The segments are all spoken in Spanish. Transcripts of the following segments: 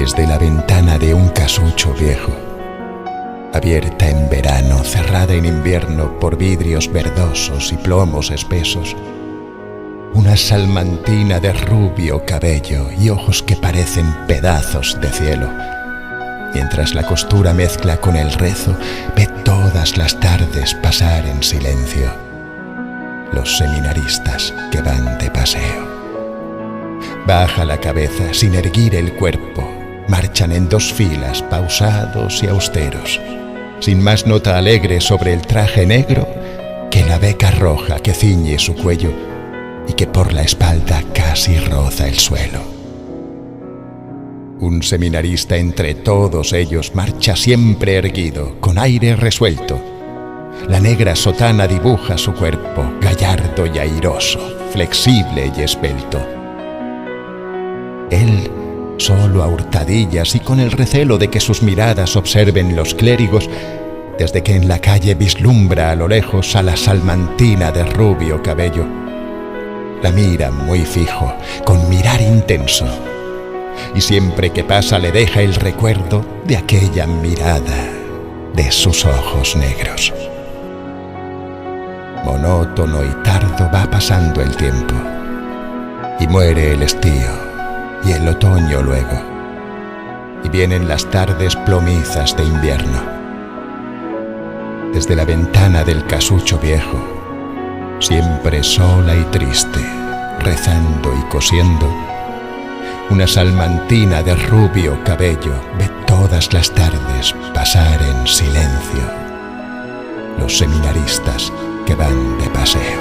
Desde la ventana de un casucho viejo, abierta en verano, cerrada en invierno por vidrios verdosos y plomos espesos, una salmantina de rubio cabello y ojos que parecen pedazos de cielo, mientras la costura mezcla con el rezo, ve todas las tardes pasar en silencio los seminaristas que van de paseo. Baja la cabeza sin erguir el cuerpo, marchan en dos filas, pausados y austeros, sin más nota alegre sobre el traje negro que la beca roja que ciñe su cuello y que por la espalda casi roza el suelo. Un seminarista entre todos ellos marcha siempre erguido, con aire resuelto. La negra sotana dibuja su cuerpo, gallardo y airoso, flexible y esbelto. Él, solo a hurtadillas y con el recelo de que sus miradas observen los clérigos, desde que en la calle vislumbra a lo lejos a la salmantina de rubio cabello. La mira muy fijo, con mirar intenso, y siempre que pasa le deja el recuerdo de aquella mirada de sus ojos negros. Monótono y tardo va pasando el tiempo, y muere el estío y el otoño luego, y vienen las tardes plomizas de invierno. Desde la ventana del casucho viejo, siempre sola y triste, rezando y cosiendo, una salmantina de rubio cabello ve todas las tardes pasar en silencio los seminaristas que van de paseo.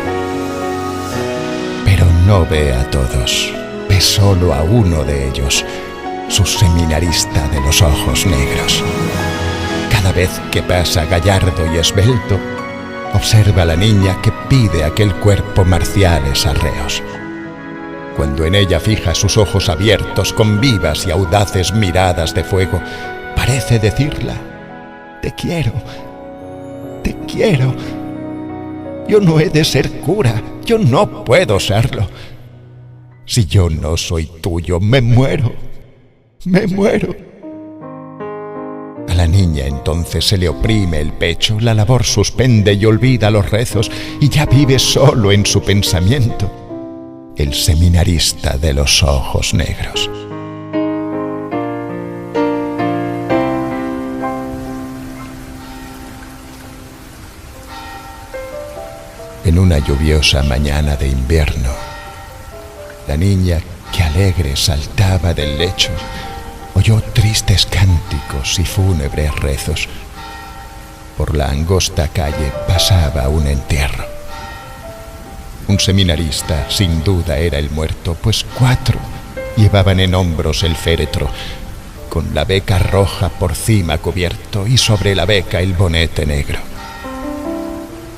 Pero no ve a todos, ve solo a uno de ellos, su seminarista de los ojos negros. Cada vez que pasa gallardo y esbelto, observa a la niña que pide aquel cuerpo marciales arreos. Cuando en ella fija sus ojos abiertos con vivas y audaces miradas de fuego, parece decirla: te quiero, te quiero. Yo no he de ser cura, yo no puedo serlo. Si yo no soy tuyo, me muero, me muero. A la niña entonces se le oprime el pecho, la labor suspende y olvida los rezos, y ya vive solo en su pensamiento el seminarista de los ojos negros. En una lluviosa mañana de invierno, la niña, que alegre saltaba del lecho, oyó tristes cánticos y fúnebres rezos. Por la angosta calle pasaba un entierro. Un seminarista, sin duda, era el muerto, pues 4 llevaban en hombros el féretro, con la beca roja por cima cubierto y sobre la beca el bonete negro.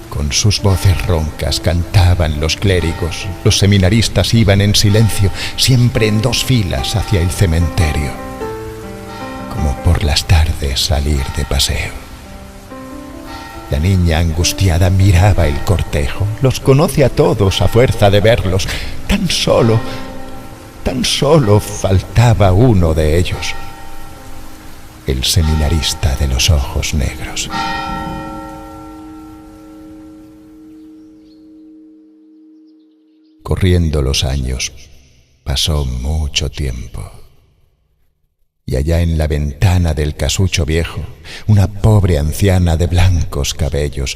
Con sus voces roncas cantaban los clérigos, los seminaristas iban en silencio, siempre en 2 filas hacia el cementerio, como por las tardes salir de paseo. La niña angustiada miraba el cortejo, los conoce a todos a fuerza de verlos. Tan solo faltaba uno de ellos, el seminarista de los ojos negros. Corriendo los años, pasó mucho tiempo. Y allá en la ventana del casucho viejo, una pobre anciana de blancos cabellos,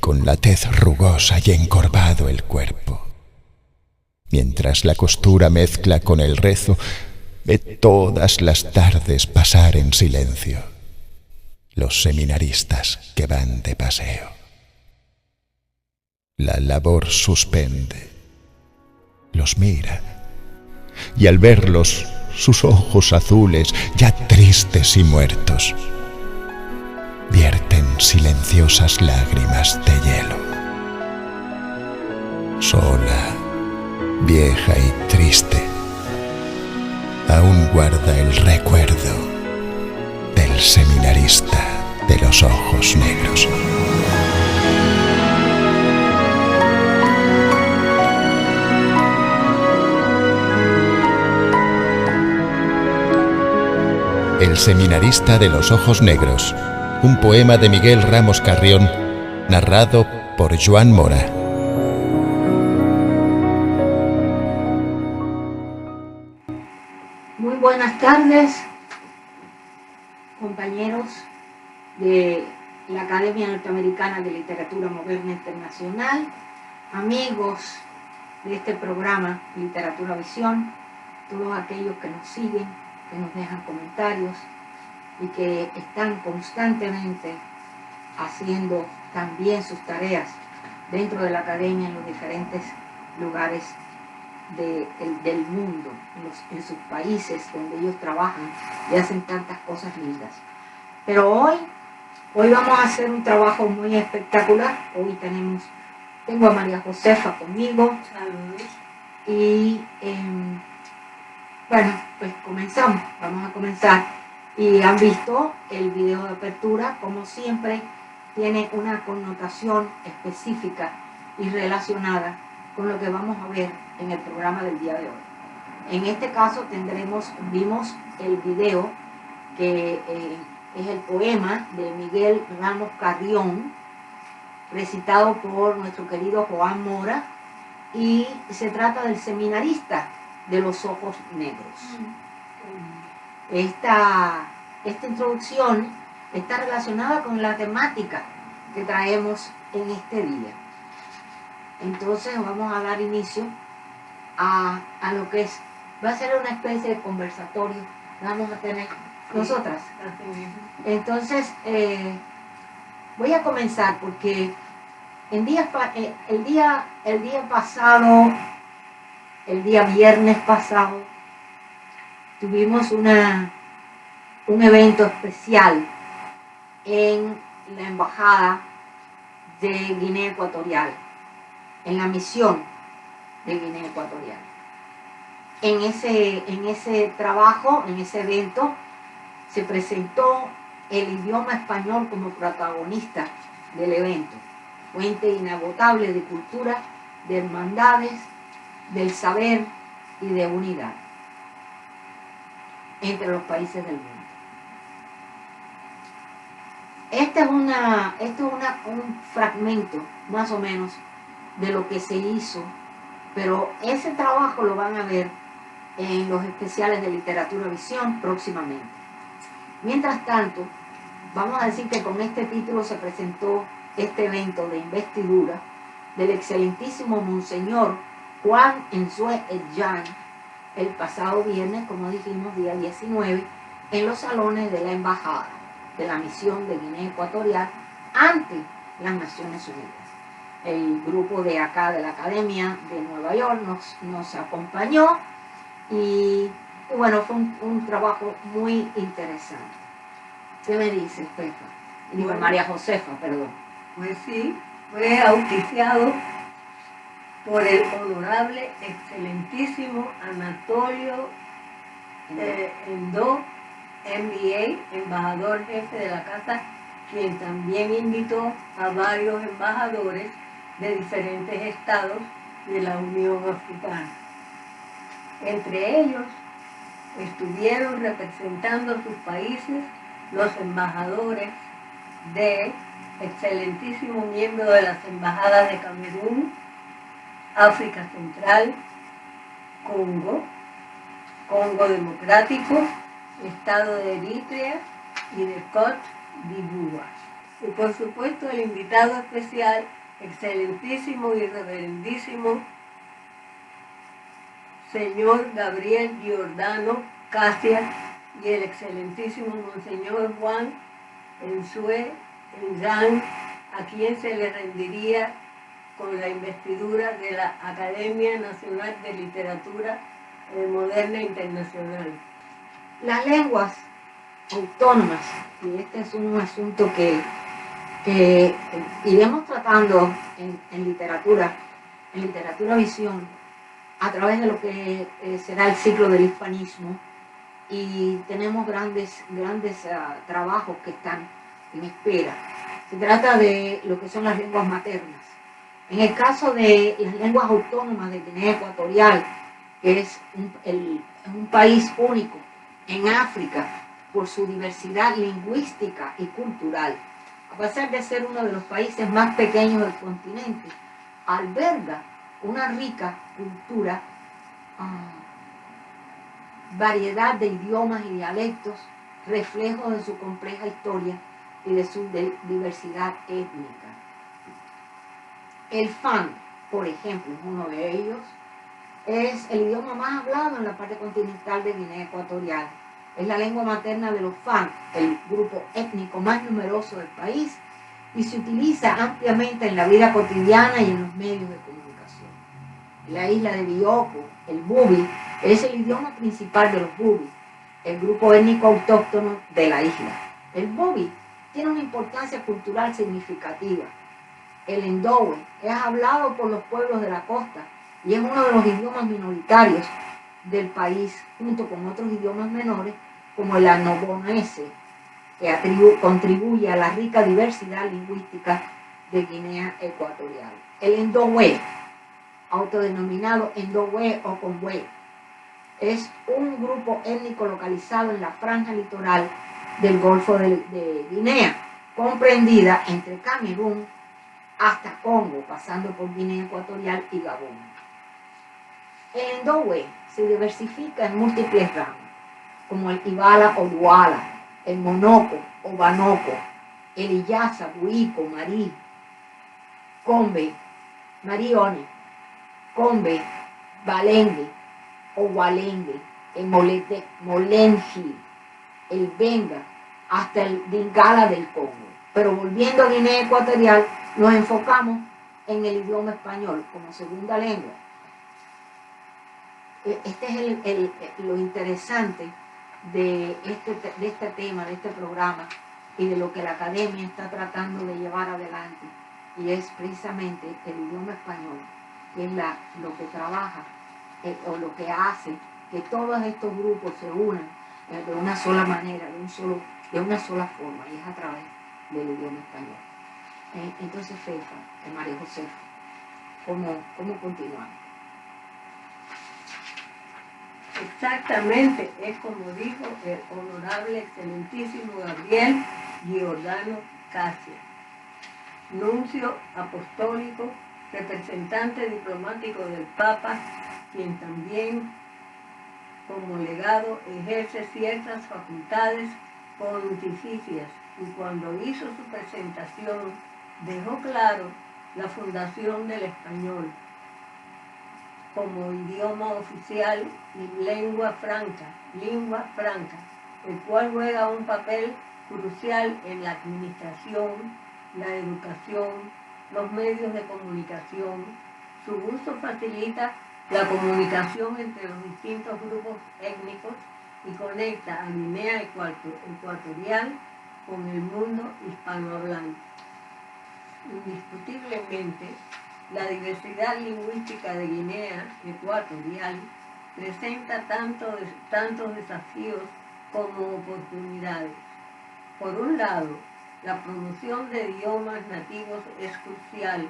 con la tez rugosa y encorvado el cuerpo. Mientras la costura mezcla con el rezo, ve todas las tardes pasar en silencio los seminaristas que van de paseo. La labor suspende, los mira, y al verlos, sus ojos azules, ya tristes y muertos, vierten silenciosas lágrimas de hielo. Sola, vieja y triste, aún guarda el recuerdo del seminarista de los ojos negros. El seminarista de los ojos negros, un poema de Miguel Ramos Carrión, narrado por Joan Mora. Muy buenas tardes, compañeros de la Academia Norteamericana de Literatura Moderna Internacional, amigos de este programa Literatura Visión, todos aquellos que nos siguen, que nos dejan comentarios y que están constantemente haciendo también sus tareas dentro de la academia en los diferentes lugares del mundo, en sus países donde ellos trabajan y hacen tantas cosas lindas. Pero hoy vamos a hacer un trabajo muy espectacular. Hoy tengo a María Josefa conmigo. Saludos. Y bueno, pues vamos a comenzar. Y han visto el video de apertura, como siempre, tiene una connotación específica y relacionada con lo que vamos a ver en el programa del día de hoy. En este caso vimos el video que es el poema de Miguel Ramos Carrión, recitado por nuestro querido Joan Mora, y se trata del seminarista de los ojos negros. Esta introducción está relacionada con la temática que traemos en este día. Entonces vamos a dar inicio a lo que va a ser una especie de conversatorio que vamos a tener nosotras. Entonces voy a comenzar porque el día viernes pasado, tuvimos un evento especial en la Embajada de Guinea Ecuatorial, en la misión de Guinea Ecuatorial. En ese trabajo, en ese evento, se presentó el idioma español como protagonista del evento, fuente inagotable de cultura, de hermandades, del saber y de unidad entre los países del mundo. Este es un fragmento, más o menos, de lo que se hizo, pero ese trabajo lo van a ver en los especiales de Literatura Visión próximamente. Mientras tanto, vamos a decir que con este título se presentó este evento de investidura del excelentísimo Monseñor Juan Nsue Edjan, el pasado viernes, como dijimos, día 19, en los salones de la Embajada de la Misión de Guinea Ecuatorial ante las Naciones Unidas. El grupo de acá de la Academia de Nueva York nos acompañó y bueno, fue un trabajo muy interesante. ¿Qué me dices, Pepa? Bueno, María Josefa, perdón. Pues sí, fue auspiciado por el honorable, excelentísimo Anatolio Endo, MBA, embajador jefe de la casa, quien también invitó a varios embajadores de diferentes estados de la Unión Africana. Entre ellos estuvieron representando sus países los embajadores de excelentísimo miembro de las embajadas de Camerún, África Central, Congo Democrático, Estado de Eritrea y de Côte d'Ivoire. Y por supuesto el invitado especial, excelentísimo y reverendísimo señor Gabriel Giordano Casia y el excelentísimo Monseñor Juan Nsue Edjan, a quien se le rendiría con la investidura de la Academia Nacional de Literatura Moderna Internacional. Las lenguas autónomas, y este es un asunto que iremos tratando en literatura visión, a través de lo que será el ciclo del hispanismo, y tenemos grandes trabajos que están en espera. Se trata de lo que son las lenguas maternas. En el caso de las lenguas autónomas de Guinea Ecuatorial, que es un país único en África, por su diversidad lingüística y cultural. A pesar de ser uno de los países más pequeños del continente, alberga una rica cultura, variedad de idiomas y dialectos, reflejos de su compleja historia y de su diversidad étnica. El Fang, por ejemplo, es uno de ellos. Es el idioma más hablado en la parte continental de Guinea Ecuatorial. Es la lengua materna de los Fang, el grupo étnico más numeroso del país, y se utiliza ampliamente en la vida cotidiana y en los medios de comunicación. En la isla de Bioko, el Bubi es el idioma principal de los Bubi, el grupo étnico autóctono de la isla. El Bubi tiene una importancia cultural significativa. El Ndowe es hablado por los pueblos de la costa y es uno de los idiomas minoritarios del país, junto con otros idiomas menores como el annobonese, que contribuye a la rica diversidad lingüística de Guinea Ecuatorial. El Ndowe, autodenominado Ndowe o Conwe, es un grupo étnico localizado en la franja litoral del Golfo de Guinea, comprendida entre Camerún hasta Congo, pasando por Guinea Ecuatorial y Gabón. El Ndowe se diversifica en múltiples ramas, como el Ibala o Duala, el Monoco o Banoco, el Iyasa, Buico, Marí, Combe, Marione, Combe, Balengue o Walengue, el Molenji, el Benga, hasta el Dingala del Congo. Pero volviendo a Guinea Ecuatorial, nos enfocamos en el idioma español como segunda lengua. Este es lo interesante de este tema, de este programa y de lo que la academia está tratando de llevar adelante, y es precisamente el idioma español, que es lo que trabaja o lo que hace que todos estos grupos se unan de una sola manera, de una sola forma, y es a través del idioma español. Entonces, Fefa, María José, ¿cómo continuamos? Exactamente, es como dijo el honorable, excelentísimo Gabriel Giordano Casia, nuncio apostólico, representante diplomático del Papa, quien también como legado ejerce ciertas facultades pontificias, y cuando hizo su presentación dejó claro la fundación del español como idioma oficial y lengua franca, el cual juega un papel crucial en la administración, la educación, los medios de comunicación. Su uso facilita la comunicación entre los distintos grupos étnicos y conecta a Guinea Ecuatorial con el mundo hispanohablante. Indiscutiblemente, la diversidad lingüística de Guinea Ecuatorial presenta tantos desafíos como oportunidades. Por un lado, la promoción de idiomas nativos es crucial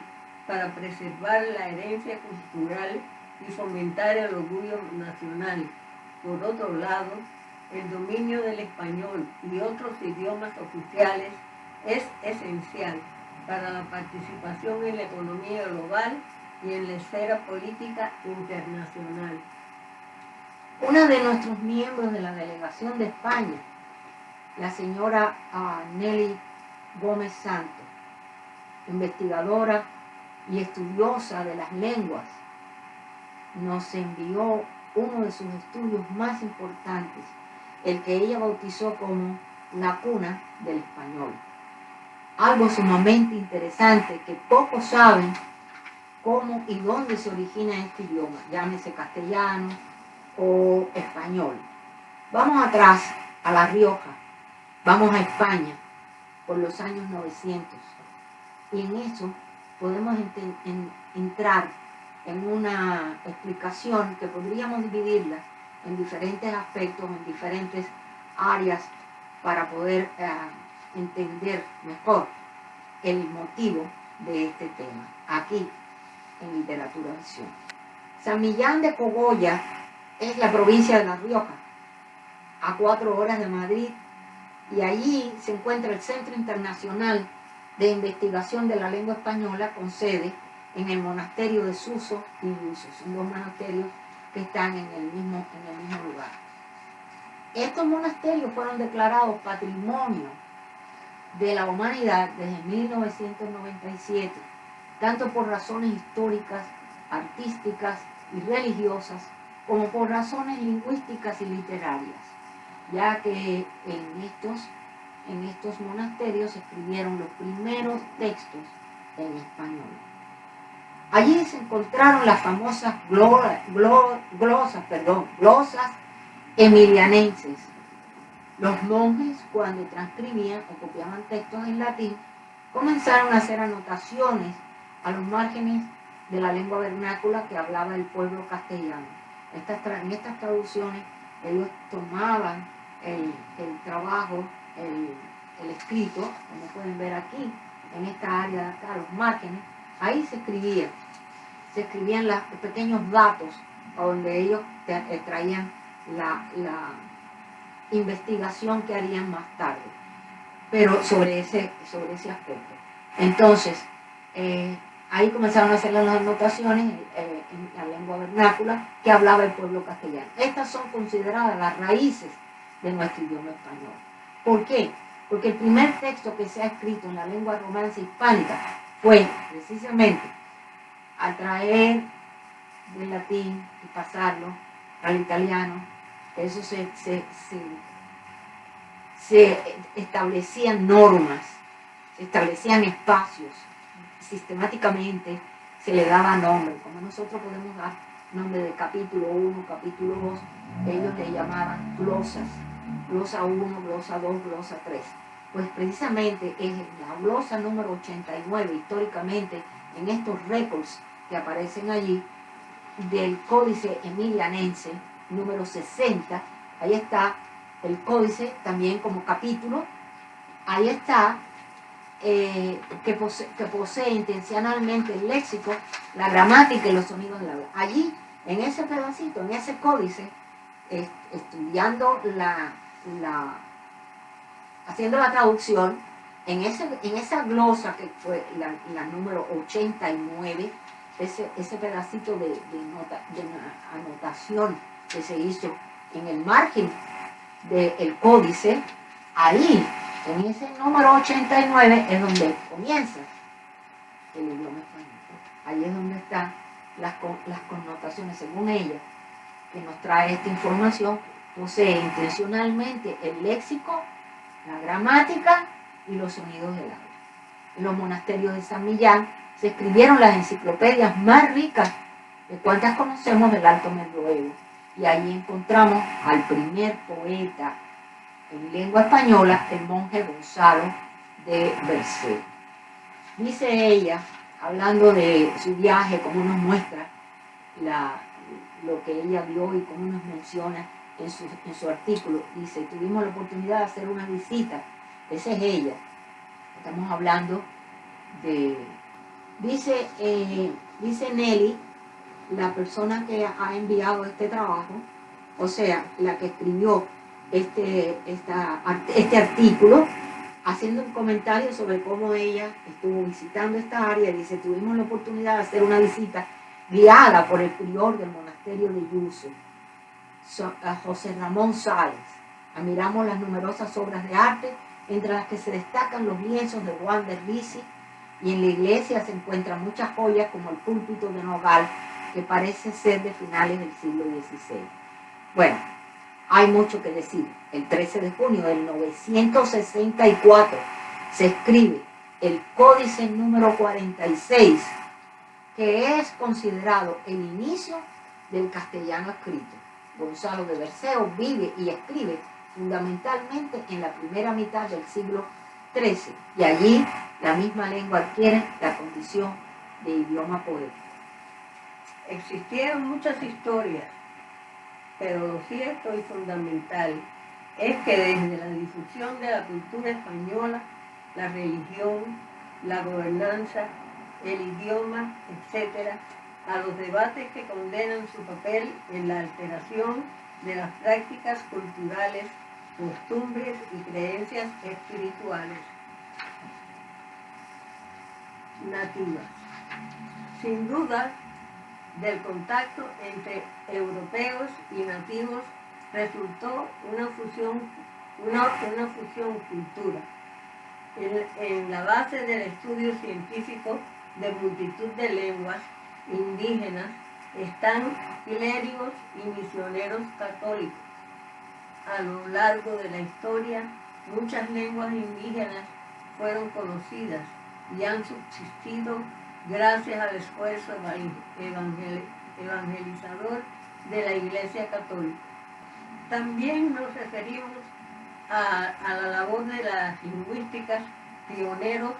para preservar la herencia cultural y fomentar el orgullo nacional. Por otro lado, el dominio del español y otros idiomas oficiales es esencial para la participación en la economía global y en la esfera política internacional. Una de nuestros miembros de la delegación de España, la señora Nelly Gómez Santos, investigadora y estudiosa de las lenguas, nos envió uno de sus estudios más importantes, el que ella bautizó como la cuna del español. Algo sumamente interesante que pocos saben cómo y dónde se origina este idioma, llámese castellano o español. Vamos atrás, a La Rioja, vamos a España por los años 900, y en eso podemos entrar en una explicación que podríamos dividirla en diferentes aspectos, en diferentes áreas, para poder entender mejor el motivo de este tema, aquí en Literatura Visión. San Millán de Cogolla es la provincia de La Rioja, a 4 horas de Madrid y allí se encuentra el Centro Internacional de Investigación de la Lengua Española, con sede en el monasterio de Suso y Yuso. Son dos monasterios que están en el mismo lugar. Estos monasterios fueron declarados Patrimonio de la Humanidad desde 1997, tanto por razones históricas, artísticas y religiosas, como por razones lingüísticas y literarias, ya que en estos monasterios se escribieron los primeros textos en español. Allí se encontraron las famosas glosas emilianenses. Los monjes, cuando transcribían o copiaban textos en latín, comenzaron a hacer anotaciones a los márgenes de la lengua vernácula que hablaba el pueblo castellano. En estas traducciones ellos tomaban el trabajo, el escrito, como pueden ver aquí, en esta área de acá, los márgenes. Ahí se escribían los pequeños datos a donde ellos traían la investigación que harían más tarde, pero sobre ese aspecto. Entonces, ahí comenzaron a hacer las anotaciones en la lengua vernácula que hablaba el pueblo castellano. Estas son consideradas las raíces de nuestro idioma español. ¿Por qué? Porque el primer texto que se ha escrito en la lengua romance hispánica fue precisamente al traer del latín y pasarlo al italiano. Eso se establecían normas, se establecían espacios, sistemáticamente se le daba nombre, como nosotros podemos dar nombre de capítulo 1, capítulo 2, ellos le llamaban glosas, glosa 1, glosa 2, glosa 3. Pues precisamente es la glosa número 89, históricamente, en estos récords que aparecen allí, del Códice Emilianense, número 60, ahí está el códice también como capítulo, ahí está que posee intencionalmente el léxico, la gramática y los sonidos de la voz. Allí, en ese pedacito, en ese códice, estudiando haciendo la traducción, en esa glosa que fue la número 89, ese pedacito de anotación que se hizo en el margen del códice, ahí, en ese número 89, es donde comienza el idioma español. Ahí es donde están las connotaciones, según ella, que nos trae esta información, posee intencionalmente el léxico, la gramática y los sonidos del habla. En los monasterios de San Millán se escribieron las enciclopedias más ricas de cuantas conocemos del Alto Medioevo, y allí encontramos al primer poeta en lengua española, el monje Gonzalo de Berceo. Dice ella, hablando de su viaje, cómo nos muestra lo que ella vio y cómo nos menciona en su artículo, dice: tuvimos la oportunidad de hacer una visita, esa es ella, estamos hablando de, dice Nelly, la persona que ha enviado este trabajo, o sea, la que escribió este artículo, haciendo un comentario sobre cómo ella estuvo visitando esta área. Dice: tuvimos la oportunidad de hacer una visita guiada por el prior del monasterio de Yuso, José Ramón Sáenz. Admiramos las numerosas obras de arte, entre las que se destacan los lienzos de Juan de Ricci, y en la iglesia se encuentran muchas joyas como el púlpito de nogal, que parece ser de finales del siglo XVI. Bueno, hay mucho que decir. El 13 de junio del 964 se escribe el Códice número 46, que es considerado el inicio del castellano escrito. Gonzalo de Berceo vive y escribe fundamentalmente en la primera mitad del siglo XIII, y allí la misma lengua adquiere la condición de idioma poético. Existieron muchas historias, pero lo cierto y fundamental es que desde la difusión de la cultura española, la religión, la gobernanza, el idioma, etc., a los debates que condenan su papel en la alteración de las prácticas culturales costumbres y creencias espirituales nativas. Sin duda, del contacto entre europeos y nativos resultó una fusión cultura. En la base del estudio científico de multitud de lenguas indígenas están clérigos y misioneros católicos. A lo largo de la historia, muchas lenguas indígenas fueron conocidas y han subsistido gracias al esfuerzo evangelizador de la Iglesia Católica. También nos referimos a la labor de las lingüísticas pioneros,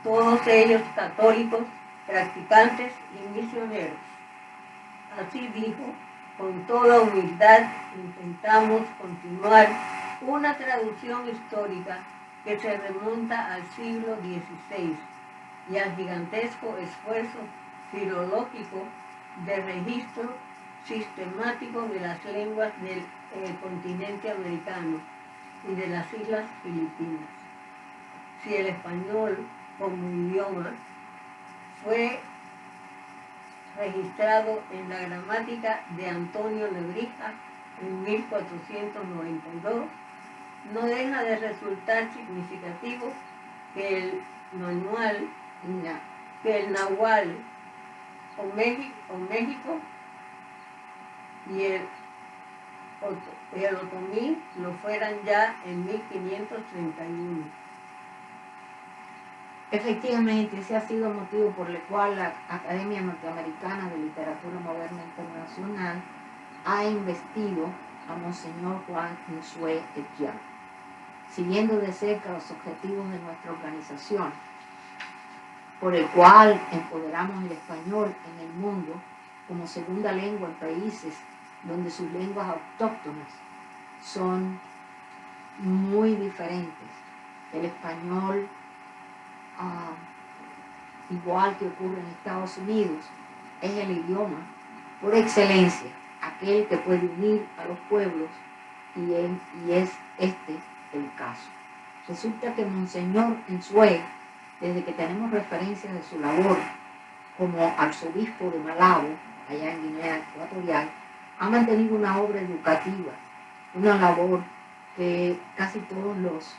todos ellos católicos, practicantes y misioneros. Así dijo, con toda humildad intentamos continuar una traducción histórica que se remonta al siglo XVI y al gigantesco esfuerzo filológico de registro sistemático de las lenguas del continente americano y de las islas Filipinas. Si el español como idioma fue registrado en la gramática de Antonio Nebrija en 1492, no deja de resultar significativo que el Nahual o México y el Otomí lo fueran ya en 1531. Efectivamente, ese ha sido el motivo por el cual la Academia Norteamericana de Literatura Moderna Internacional ha investido a Monseñor Juan Insue Etiam, siguiendo de cerca los objetivos de nuestra organización, por el cual empoderamos el español en el mundo como segunda lengua en países donde sus lenguas autóctonas son muy diferentes. El español, igual que ocurre en Estados Unidos, es el idioma por excelencia, aquel que puede unir a los pueblos, y es este el caso. Resulta que Monseñor Insue, desde que tenemos referencia de su labor como arzobispo de Malabo, allá en Guinea Ecuatorial, ha mantenido una obra educativa, una labor que casi todos los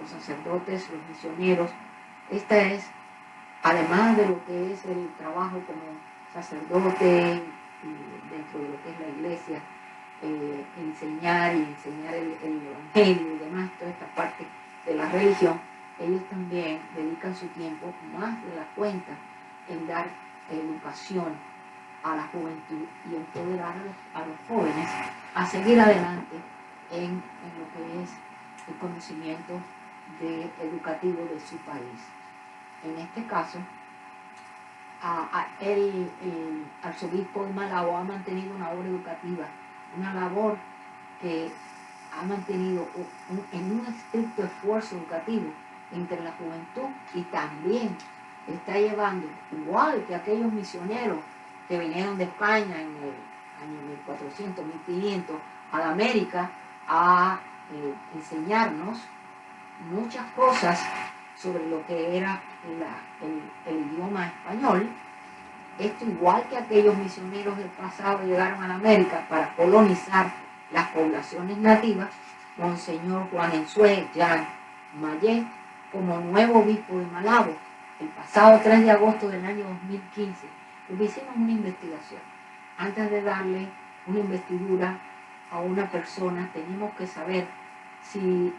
sacerdotes, los misioneros, esta es, además de lo que es el trabajo como sacerdote dentro de lo que es la iglesia, enseñar el evangelio y demás, toda esta parte de la religión, ellos también dedican su tiempo, más de la cuenta, en dar educación a la juventud y empoderar a los jóvenes a seguir adelante en lo que es el conocimiento educativo de su país. En este caso, el arzobispo de Malabo ha mantenido una obra educativa, una labor que ha mantenido en un estricto esfuerzo educativo entre la juventud, y también está llevando, igual que aquellos misioneros que vinieron de España en el año 1400, 1500, a la América a enseñarnos muchas cosas sobre lo que era el idioma español. Esto, igual que aquellos misioneros del pasado llegaron a la América para colonizar las poblaciones nativas, Monseñor Juan Insue Etiam Mayet, como nuevo obispo de Malabo, el pasado 3 de agosto del año 2015, hicimos una investigación. Antes de darle una investidura a una persona, teníamos que saber si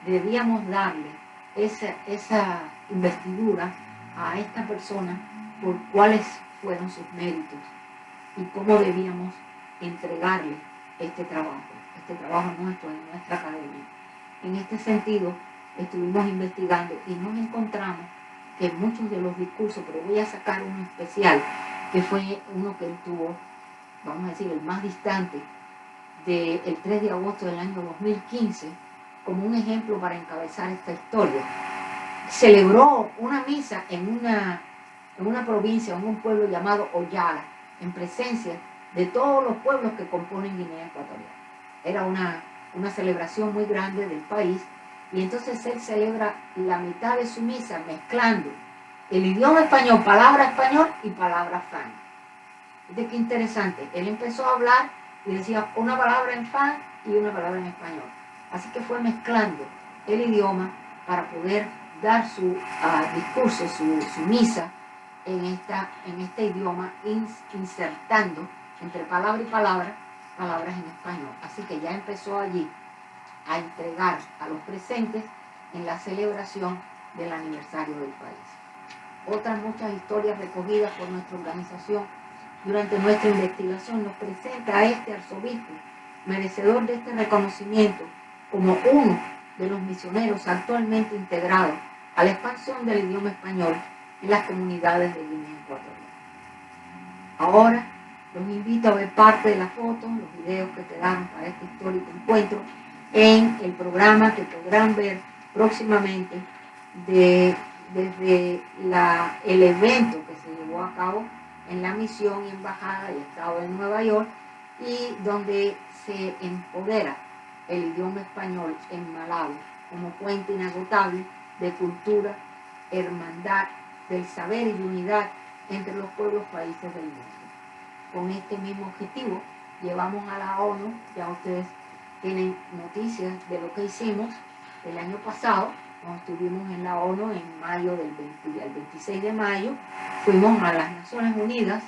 debíamos darle esa investidura a esta persona por cuáles fueron sus méritos y cómo debíamos entregarle este trabajo nuestro, de nuestra academia. En este sentido, estuvimos investigando y nos encontramos que muchos de los discursos, pero voy a sacar uno especial, que fue uno que él tuvo, vamos a decir, el más distante, del 3 de agosto del año 2015, como un ejemplo para encabezar esta historia. Celebró una misa en una provincia, en un pueblo llamado Oyala, en presencia de todos los pueblos que componen Guinea Ecuatorial. Era una celebración muy grande del país, y entonces él celebra la mitad de su misa mezclando el idioma español, palabra español y palabra fan. Fíjate qué interesante, él empezó a hablar y decía una palabra en fan y una palabra en español. Así que fue mezclando el idioma para poder dar su discurso, su misa en este idioma, insertando entre palabra y palabra palabras en español. Así que ya empezó allí a entregar a los presentes en la celebración del aniversario del país. Otras muchas historias recogidas por nuestra organización durante nuestra investigación nos presenta a este arzobispo, merecedor de este reconocimiento, como uno de los misioneros actualmente integrados a la expansión del idioma español en las comunidades de Guinea Ecuatorial. Ahora los invito a ver parte de las fotos, los videos que quedaron para este histórico encuentro en el programa que podrán ver próximamente desde el evento que se llevó a cabo en la misión y embajada y Estado de Nueva York, y donde se empodera el idioma español en Malawi como fuente inagotable de cultura, hermandad, del saber y unidad entre los pueblos países del mundo. Con este mismo objetivo llevamos a la ONU, ya ustedes tienen noticias de lo que hicimos el año pasado, cuando estuvimos en la ONU en mayo el 26 de mayo, fuimos a las Naciones Unidas,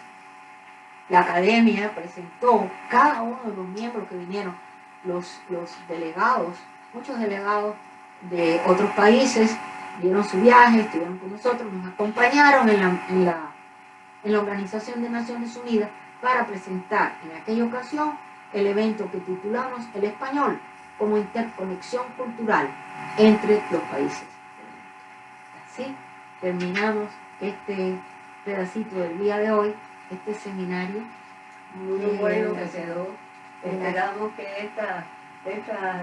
la academia presentó cada uno de los miembros que vinieron, los delegados, muchos delegados de otros países, dieron su viaje, estuvieron con nosotros, nos acompañaron en la Organización de Naciones Unidas para presentar en aquella ocasión el evento que titulamos El Español como interconexión cultural entre los países. Así terminamos este pedacito del día de hoy, este seminario. Muy bueno que quedó. Esperamos que estas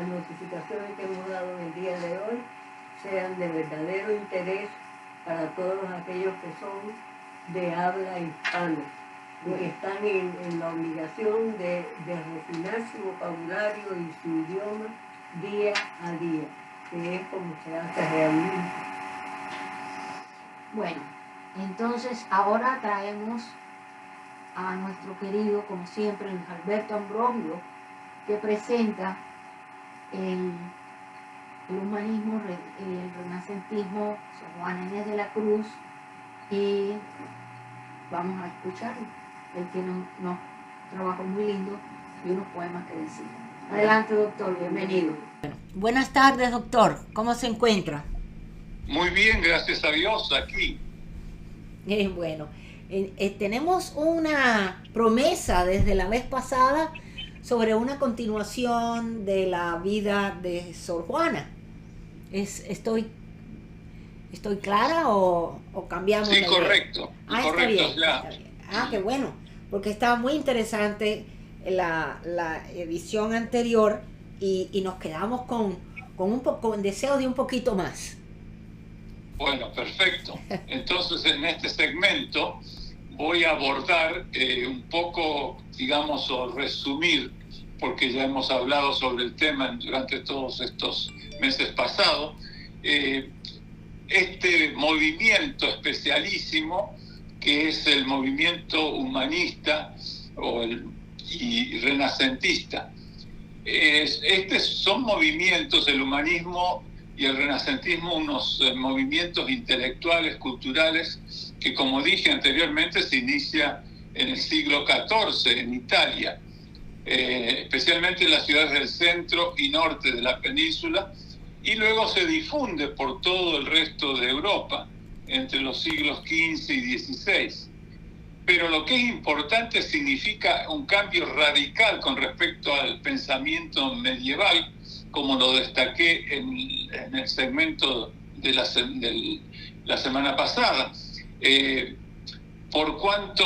notificaciones que hemos dado el día de hoy sean de verdadero interés para todos aquellos que son de habla hispana y que están en la obligación de refinar su vocabulario y su idioma día a día, que es como se hace realmente. Bueno, entonces ahora traemos a nuestro querido, como siempre, Luis Alberto Ambrosio, que presenta el humanismo, el renacentismo, Sor Juana Inés de la Cruz, y vamos a escucharlo. Él tiene unos trabajos muy lindos y unos poemas que decir. Adelante, doctor, bienvenido. Buenas tardes, doctor. ¿Cómo se encuentra? Muy bien, gracias a Dios, aquí. Bueno, tenemos una promesa desde la vez pasada sobre una continuación de la vida de Sor Juana. ¿Estoy clara o cambiamos? Sí, la correcto. idea? Correcto, está bien, ya. está bien. Qué bueno, porque estaba muy interesante la edición anterior y nos quedamos con deseos de un poquito más. Bueno, perfecto. Entonces, en este segmento voy a abordar un poco, digamos, o resumir, porque ya hemos hablado sobre el tema durante todos estos meses pasados, este movimiento especialísimo que es el movimiento humanista y renacentista. Estos son movimientos, el humanismo y el renacentismo, unos movimientos intelectuales, culturales, que, como dije anteriormente, se inicia en el siglo XIV en Italia, especialmente en las ciudades del centro y norte de la península, y luego se difunde por todo el resto de Europa entre los siglos XV y XVI. Pero lo que es importante significa un cambio radical con respecto al pensamiento medieval, como lo destaqué en el segmento de la semana pasada, por cuanto,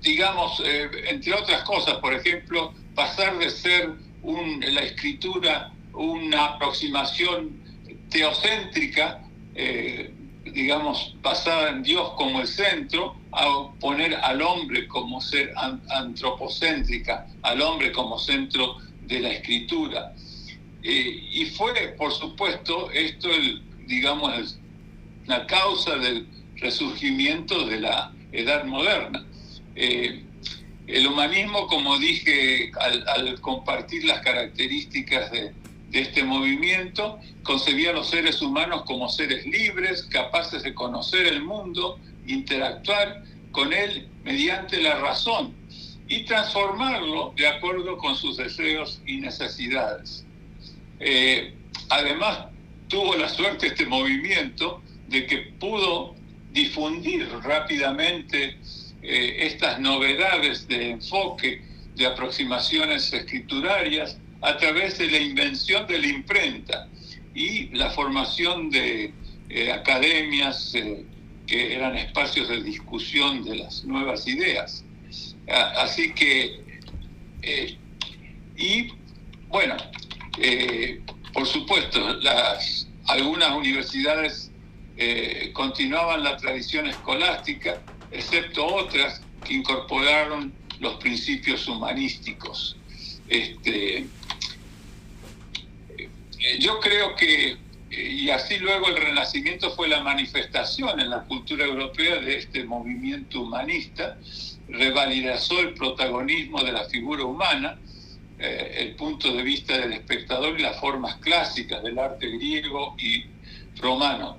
digamos, entre otras cosas, por ejemplo, pasar de ser la escritura una aproximación teocéntrica, digamos, basada en Dios como el centro, a poner al hombre como ser antropocéntrica, al hombre como centro de la escritura. Y fue, por supuesto, esto, la causa del resurgimiento de la Edad Moderna. El humanismo, como dije, al compartir las características de este movimiento, concebía a los seres humanos como seres libres, capaces de conocer el mundo, interactuar con él mediante la razón y transformarlo de acuerdo con sus deseos y necesidades. Además, tuvo la suerte este movimiento de que pudo difundir rápidamente estas novedades de enfoque, de aproximaciones escriturarias, a través de la invención de la imprenta y la formación de academias que eran espacios de discusión de las nuevas ideas. Así que, por supuesto, algunas universidades continuaban la tradición escolástica, excepto otras que incorporaron los principios humanísticos. Yo creo que, y así luego el Renacimiento fue la manifestación en la cultura europea de este movimiento humanista, revalorizó el protagonismo de la figura humana, el punto de vista del espectador y las formas clásicas del arte griego y romano.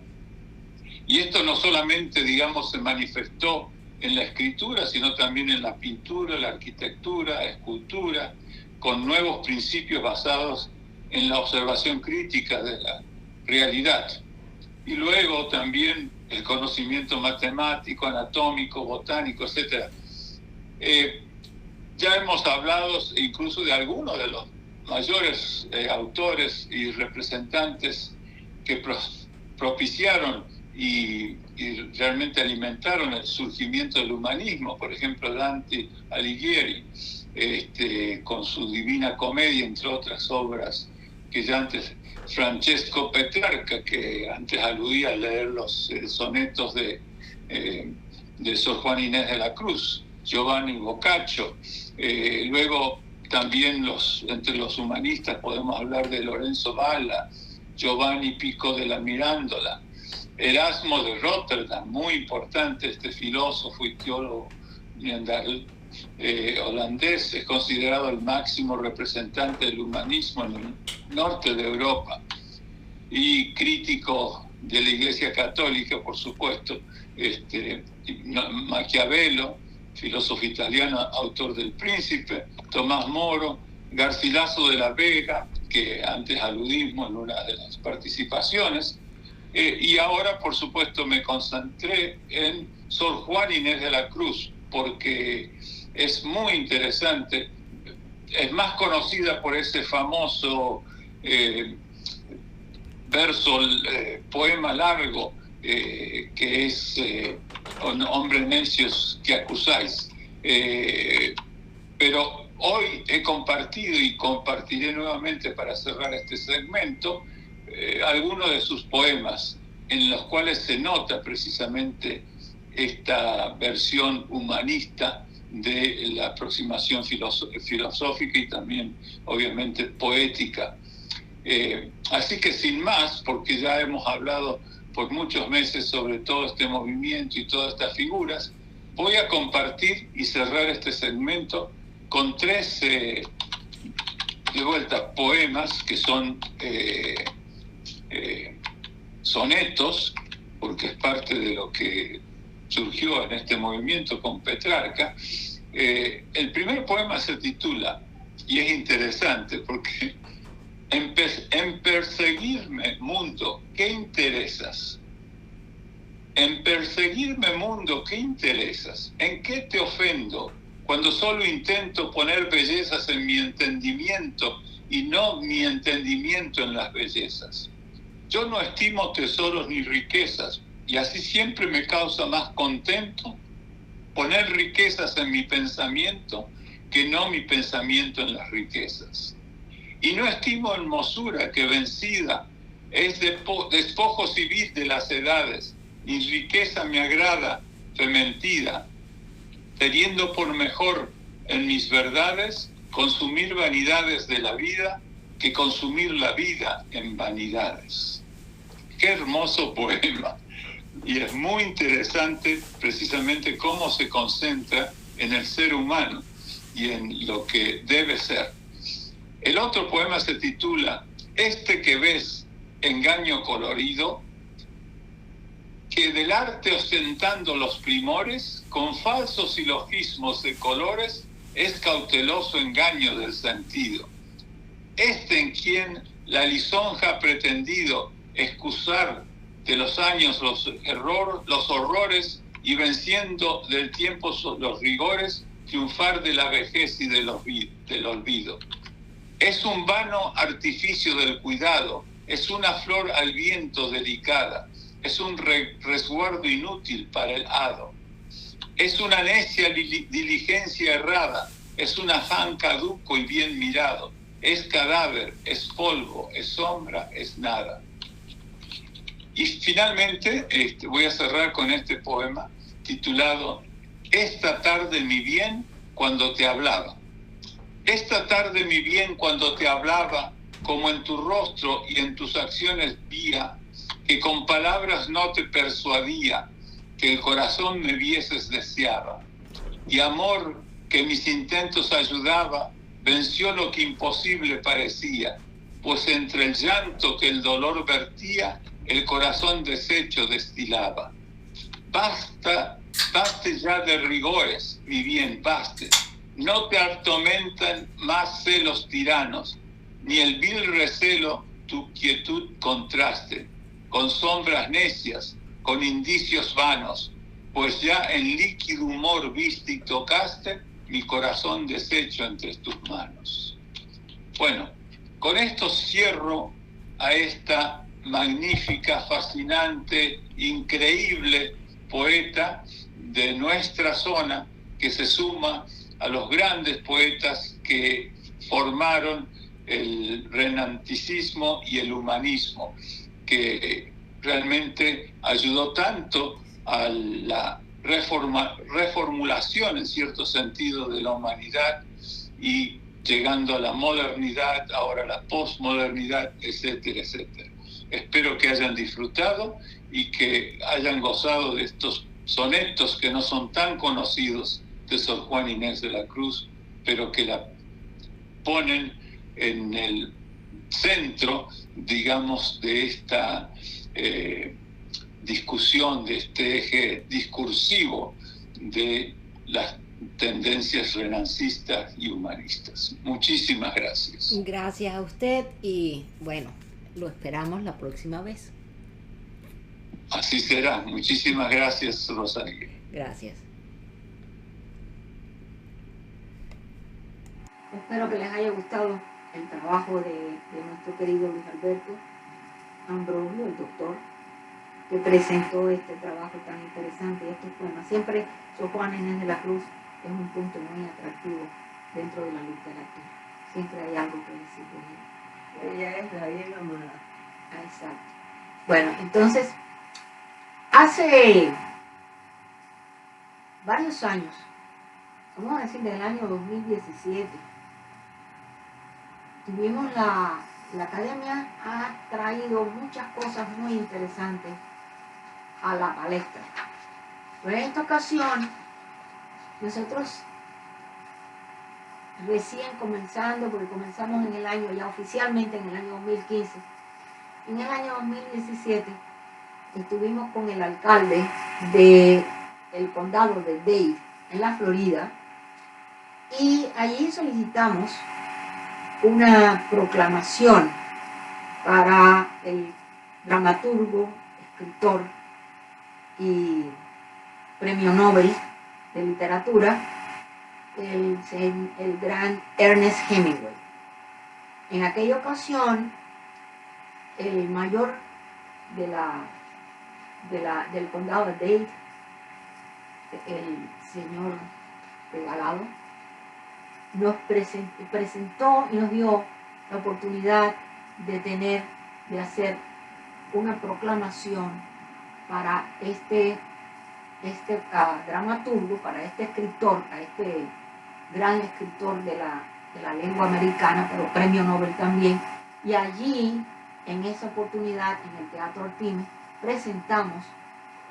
Y esto no solamente, digamos, se manifestó en la escritura, sino también en la pintura, la arquitectura, la escultura, con nuevos principios basados en la observación crítica de la realidad. Y luego también el conocimiento matemático, anatómico, botánico, etc. Ya hemos hablado incluso de algunos de los mayores autores y representantes que propiciaron y realmente alimentaron el surgimiento del humanismo. Por ejemplo, Dante Alighieri, con su Divina Comedia, entre otras obras que ya antes, Francesco Petrarca, que antes aludía a leer los sonetos de Sor Juana Inés de la Cruz, Giovanni Boccaccio. Luego también entre los humanistas podemos hablar de Lorenzo Valla, Giovanni Pico de la Mirandola, Erasmo de Rotterdam, muy importante, este filósofo y teólogo holandés, es considerado el máximo representante del humanismo en el norte de Europa y crítico de la Iglesia Católica, por supuesto. Maquiavelo, filósofo italiano, autor del Príncipe, Tomás Moro, Garcilaso de la Vega, que antes aludimos en una de las participaciones, y ahora, por supuesto, me concentré en Sor Juana Inés de la Cruz, porque es muy interesante. Es más conocida por ese famoso poema largo que es Hombres necios que acusáis. Pero hoy he compartido y compartiré nuevamente para cerrar este segmento algunos de sus poemas en los cuales se nota precisamente esta versión humanista de la aproximación filosófica y también, obviamente, poética. Así que sin más, porque ya hemos hablado por muchos meses sobre todo este movimiento y todas estas figuras, voy a compartir y cerrar este segmento con 3, de vuelta, poemas que son sonetos, porque es parte de lo que surgió en este movimiento con Petrarca. El primer poema se titula, y es interesante porque en perseguirme, mundo, ¿qué interesas? En perseguirme, mundo, ¿qué interesas? ¿En qué te ofendo cuando solo intento poner bellezas en mi entendimiento y no mi entendimiento en las bellezas? Yo no estimo tesoros ni riquezas, y así siempre me causa más contento poner riquezas en mi pensamiento que no mi pensamiento en las riquezas. Y no estimo hermosura que vencida es despojo civil de las edades, ni riqueza me agrada fementida, teniendo por mejor en mis verdades consumir vanidades de la vida que consumir la vida en vanidades. Qué hermoso poema. Y es muy interesante precisamente cómo se concentra en el ser humano y en lo que debe ser. El otro poema se titula Este que ves, engaño colorido, que del arte ostentando los primores, con falsos silogismos de colores, es cauteloso engaño del sentido. Este en quien la lisonja ha pretendido excusar de los años los horrores y venciendo del tiempo los rigores, triunfar de la vejez y del olvido. Es un vano artificio del cuidado, es una flor al viento delicada, es un resguardo inútil para el hado. Es una necia diligencia errada, es un afán caduco y bien mirado, es cadáver, es polvo, es sombra, es nada. Y finalmente voy a cerrar con este poema titulado Esta tarde mi bien cuando te hablaba. Esta tarde mi bien cuando te hablaba, como en tu rostro y en tus acciones vía, que con palabras no te persuadía, que el corazón me vieses deseaba. Y amor que mis intentos ayudaba, venció lo que imposible parecía, pues entre el llanto que el dolor vertía, el corazón deshecho destilaba. Baste ya de rigores, mi bien, baste. No te atormentan más celos tiranos, ni el vil recelo tu quietud contraste, con sombras necias, con indicios vanos, pues ya en líquido humor viste y tocaste mi corazón deshecho entre tus manos. Bueno, con esto cierro a esta magnífica, fascinante, increíble poeta de nuestra zona, que se suma a los grandes poetas que formaron el romanticismo y el humanismo, que realmente ayudó tanto a la reformulación en cierto sentido de la humanidad y llegando a la modernidad, ahora la posmodernidad, etcétera, etcétera. Espero que hayan disfrutado y que hayan gozado de estos sonetos que no son tan conocidos de Sor Juana Inés de la Cruz, pero que la ponen en el centro, digamos, de esta discusión, de este eje discursivo de las tendencias renancistas y humanistas. Muchísimas gracias. Gracias a usted y bueno, lo esperamos la próxima vez. Así será. Muchísimas gracias, Rosalía. Gracias. Espero que les haya gustado el trabajo de nuestro querido Luis Alberto Ambrosio, el doctor, que presentó este trabajo tan interesante y estos poemas. Siempre Sor Juana Inés de la Cruz es un punto muy atractivo dentro de la literatura. Siempre hay algo que decir de ella. Ella es la bien amada. Exacto. Bueno, entonces, hace varios años, vamos a decir del año 2017, tuvimos la academia ha traído muchas cosas muy interesantes a la palestra. Pero en esta ocasión, nosotros recién comenzando, porque comenzamos en el año, ya oficialmente en el año 2015, en el año 2017 estuvimos con el alcalde del condado de Dade, en la Florida, y allí solicitamos una proclamación para el dramaturgo, escritor y premio Nobel de literatura, el gran Ernest Hemingway. En aquella ocasión, el mayor del condado de Dade, el señor Regalado, nos presentó y nos dio la oportunidad de hacer una proclamación para este dramaturgo, para este escritor, a este gran escritor de la lengua americana, pero premio Nobel también. Y allí, en esa oportunidad, en el Teatro Artimes, presentamos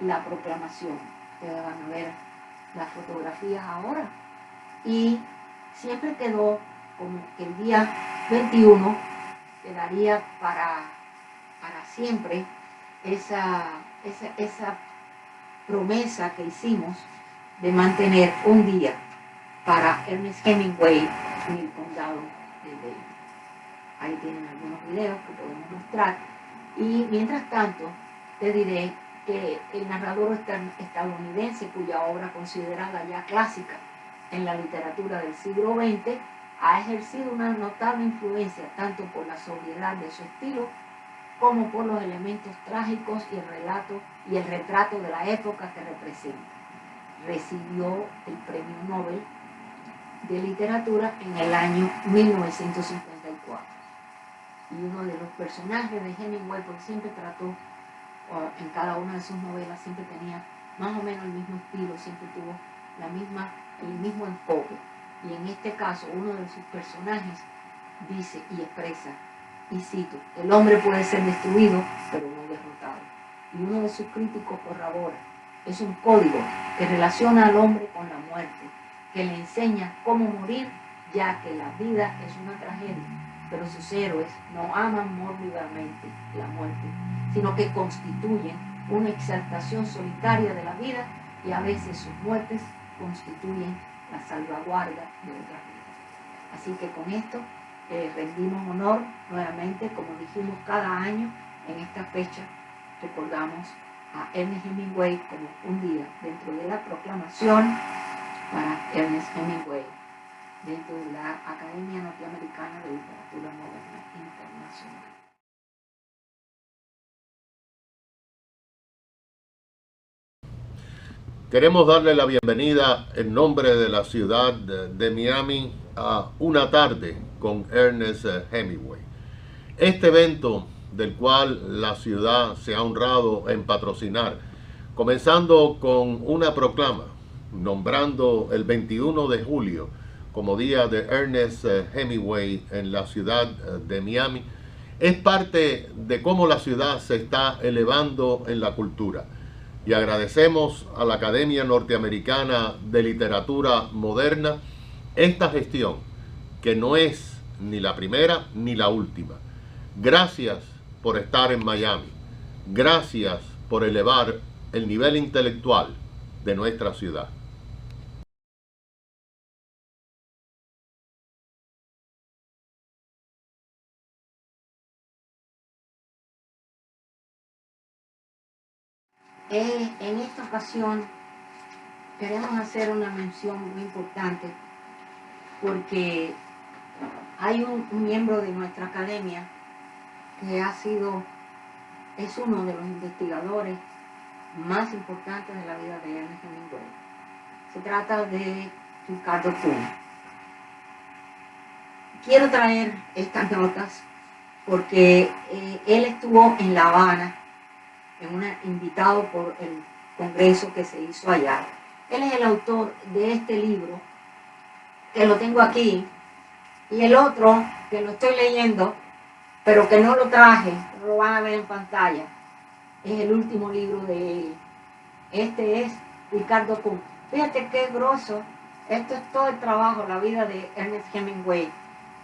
la proclamación. Ustedes van a ver las fotografías ahora. Y siempre quedó como que el día 21 quedaría para siempre esa promesa que hicimos de mantener un día para Ernest Hemingway en el condado de Dade. Ahí tienen algunos videos que podemos mostrar. Y mientras tanto, te diré que el narrador estadounidense, cuya obra considerada ya clásica en la literatura del siglo XX, ha ejercido una notable influencia tanto por la sobriedad de su estilo como por los elementos trágicos y el retrato de la época que representa. Recibió el Premio Nobel de Literatura en el año 1954. Y uno de los personajes de Hemingway, porque siempre trató, en cada una de sus novelas, siempre tenía más o menos el mismo estilo, siempre tuvo el mismo enfoque. Y en este caso, uno de sus personajes dice y expresa, y cito: el hombre puede ser destruido, pero no derrotado. Y uno de sus críticos corrobora: es un código que relaciona al hombre con la muerte, que le enseña cómo morir, ya que la vida es una tragedia, pero sus héroes no aman mórbidamente la muerte, sino que constituyen una exaltación solitaria de la vida, y a veces sus muertes constituyen la salvaguarda de otras vidas. Así que con esto rendimos honor nuevamente, como dijimos cada año, en esta fecha recordamos a Ernest Hemingway como un día dentro de la proclamación para Ernest Hemingway dentro de la Academia Norteamericana de Literatura Moderna Internacional. Queremos darle la bienvenida en nombre de la ciudad de Miami a Una tarde con Ernest Hemingway. Este evento del cual la ciudad se ha honrado en patrocinar, comenzando con una proclama, nombrando el 21 de julio como día de Ernest Hemingway en la ciudad de Miami, es parte de cómo la ciudad se está elevando en la cultura. Y agradecemos a la Academia Norteamericana de Literatura Moderna esta gestión, que no es ni la primera ni la última. Gracias por estar en Miami. Gracias por elevar el nivel intelectual de nuestra ciudad. En esta ocasión queremos hacer una mención muy importante, porque hay un miembro de nuestra academia que es uno de los investigadores más importantes de la vida de Ernest Hemingway. Se trata de Ricardo Kuhn. Quiero traer estas notas porque él estuvo en La Habana, invitado por el congreso que se hizo allá. Él es el autor de este libro, que lo tengo aquí, y el otro, que lo estoy leyendo, pero que no lo traje, no lo van a ver en pantalla, es el último libro de él. Este es Ricardo Kuhn. Fíjate qué grosso. Esto es todo el trabajo, la vida de Ernest Hemingway,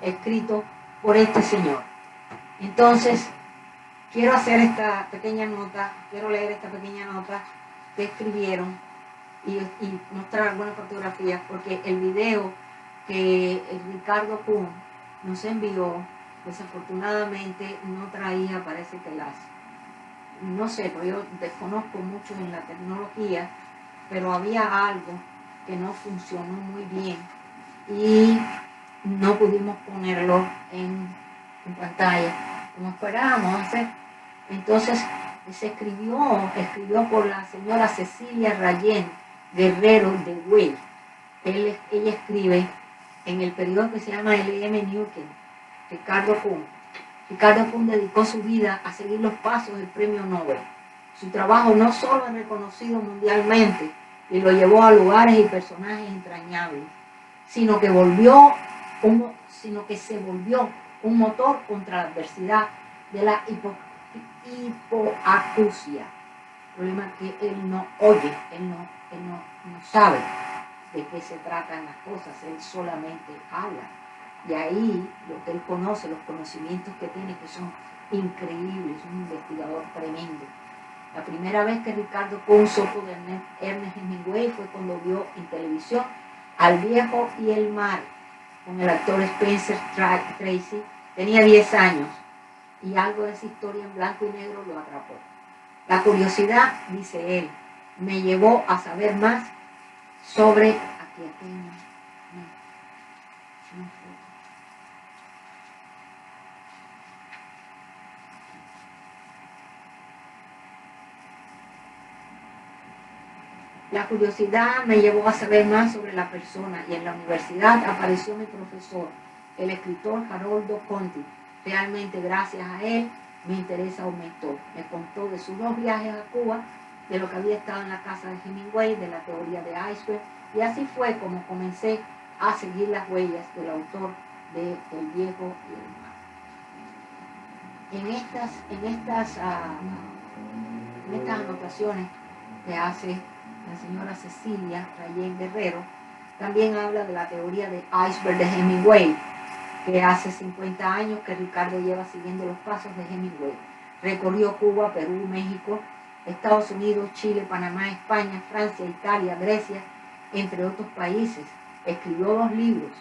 escrito por este señor. Entonces, quiero hacer esta pequeña nota, quiero leer esta pequeña nota que escribieron y mostrar algunas fotografías, porque el video que Ricardo Kuhn nos envió, desafortunadamente no traía, parece que no sé, porque yo desconozco mucho en la tecnología, pero había algo que no funcionó muy bien y no pudimos ponerlo en pantalla como esperábamos hacer. Entonces se escribió por la señora Cecilia Rayén Guerrero de Güell. Ella escribe en el periódico que se llama L.M. Newton, Ricardo Kuhn. Ricardo Kuhn dedicó su vida a seguir los pasos del Premio Nobel. Su trabajo no solo es reconocido mundialmente y lo llevó a lugares y personajes entrañables, sino que se volvió un motor contra la adversidad de la hipoacusia. El problema es que él no oye, él no sabe de qué se tratan las cosas, él solamente habla. Y ahí lo que él conoce, los conocimientos que tiene, que son increíbles, un investigador tremendo. La primera vez que Ricardo fue un sopo de Ernest Hemingway fue cuando vio en televisión Al viejo y el mar, con el actor Spencer Tracy. Tenía 10 años y algo de esa historia en blanco y negro lo atrapó. La curiosidad, dice él, me llevó a saber más sobre... La curiosidad me llevó a saber más sobre la persona y en la universidad apareció mi profesor, el escritor Haroldo Conti. Realmente gracias a él mi interés aumentó. Me contó de sus 2 viajes a Cuba, de lo que había estado en la casa de Hemingway, de la teoría de iceberg, y así fue como comencé a seguir las huellas del autor de El viejo y el mar. En estas anotaciones que hace la señora Cecilia Rayén Guerrero, también habla de la teoría de iceberg de Hemingway, que hace 50 años que Ricardo lleva siguiendo los pasos de Hemingway. Recorrió Cuba, Perú, México, Estados Unidos, Chile, Panamá, España, Francia, Italia, Grecia, entre otros países. Escribió 2 libros